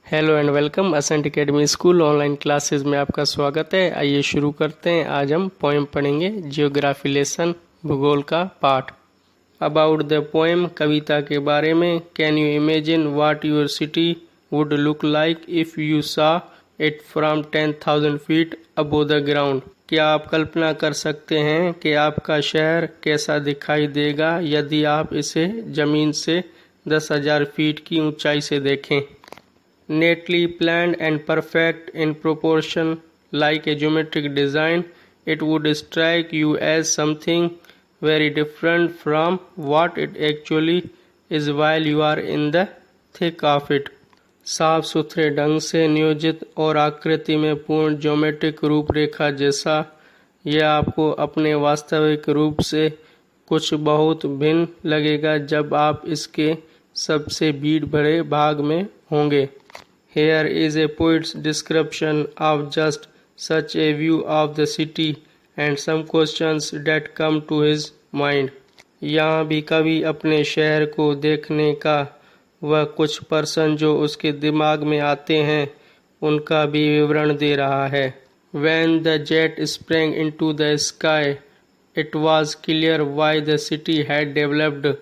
Hello and welcome ascent academy school online classes में आपका स्वागत है। आइए शुरू करते हैं। आज हम पोएम पढ़ेंगे, जियोग्राफी लेसन, भूगोल का पाठ। अबाउट द पोएम, कविता के बारे में। Can you imagine what your city would look like if you saw it from 10,000 feet above the ground. क्या आप कल्पना कर सकते हैं कि आपका शहर कैसा दिखाई देगा यदि आप इसे जमीन से 10,000 फीट की ऊंचाई से देखें। Neatly planned and perfect in proportion, like a geometric design, it would strike you as something very different from what it actually is while you are in the thick of it. साफ सुथरे ढंग से नियोजित और आकृति में पूर्ण geometric रूपरेखा जैसा, यह आपको अपने वास्तविक रूप से कुछ बहुत भिन्न लगेगा जब आप इसके सबसे भीड़ भरे भाग में होंगे। Here is a poet's description of just such a view of the city and some questions that come to his mind. यहाँ भी कवि अपने शहर को देखने का वह कुछ प्रश्न जो उसके दिमाग में आते हैं उनका भी विवरण दे रहा है। When the jet sprang into the sky, it was clear why the city had developed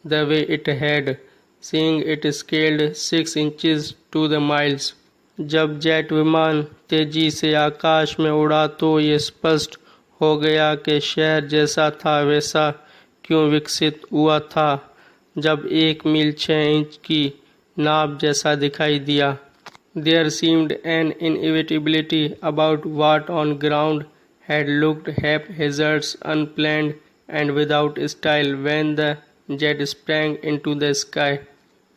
the way it had. Seeing it scaled 6 inches to the miles. जब जेट विमान तेजी से आकाश में उड़ा तो ये स्पष्ट हो गया कि शहर जैसा था वैसा क्यों विकसित हुआ था जब 1 मील 6 इंच की नाप जैसा दिखाई दिया। There seemed an inevitability about what on ground had looked haphazard, unplanned and without style when the jet sprang into the sky.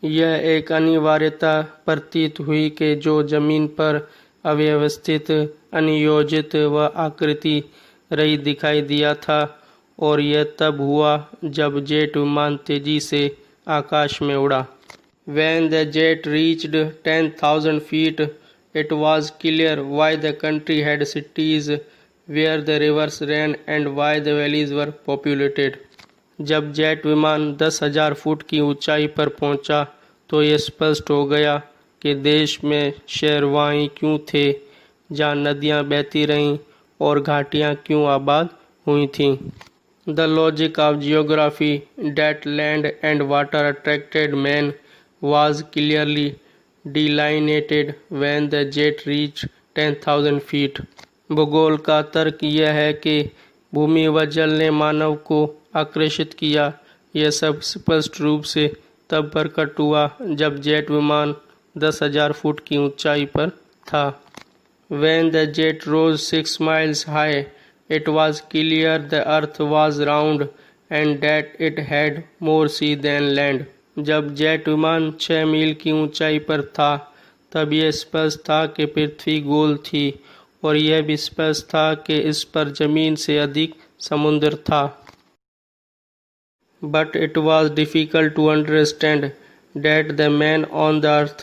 यह एक अनिवार्यता प्रतीत हुई कि जो जमीन पर अव्यवस्थित, अनियोजित व आकृति रहित दिखाई दिया था, और यह तब हुआ जब जेट विमान तेजी से आकाश में उड़ा। When the jet reached 10,000 feet, it was clear why the country had cities where the rivers ran and why the valleys were populated. जब जेट विमान 10,000 फुट की ऊंचाई पर पहुंचा तो ये स्पष्ट हो गया कि देश में शहर वहीं क्यों थे जहाँ नदियाँ बहती रहीं और घाटियाँ क्यों आबाद हुई थीं। The logic of geography that land and water attracted man was clearly delineated when the jet reach 10,000 feet. भूगोल का तर्क यह है कि भूमि व जल ने मानव को आकर्षित किया। यह सब स्पष्ट रूप से तब प्रकट हुआ जब जेट विमान 10,000 फुट की ऊंचाई पर था। When the jet rose 6 miles high, it was clear the earth was round and that it had more sea than land. जब जेट विमान 6 मील की ऊंचाई पर था तब यह स्पष्ट था कि पृथ्वी गोल थी और यह भी स्पष्ट था कि इस पर जमीन से अधिक समुद्र था। But it was difficult to understand that the men on the earth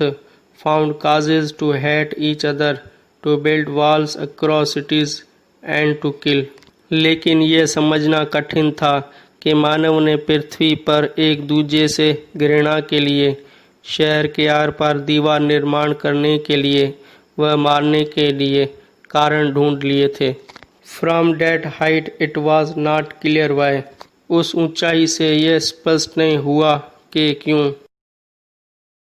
found causes to hate each other, to build walls across cities and to kill. लेकिन यह समझना कठिन था कि मानव ने पृथ्वी पर एक दूसरे से घृणा के लिए, शहर के आर पार दीवार निर्माण करने के लिए व मारने के लिए कारण ढूंढ लिए थे। From that height it was not clear why. उस ऊंचाई से यह स्पष्ट नहीं हुआ कि क्यों।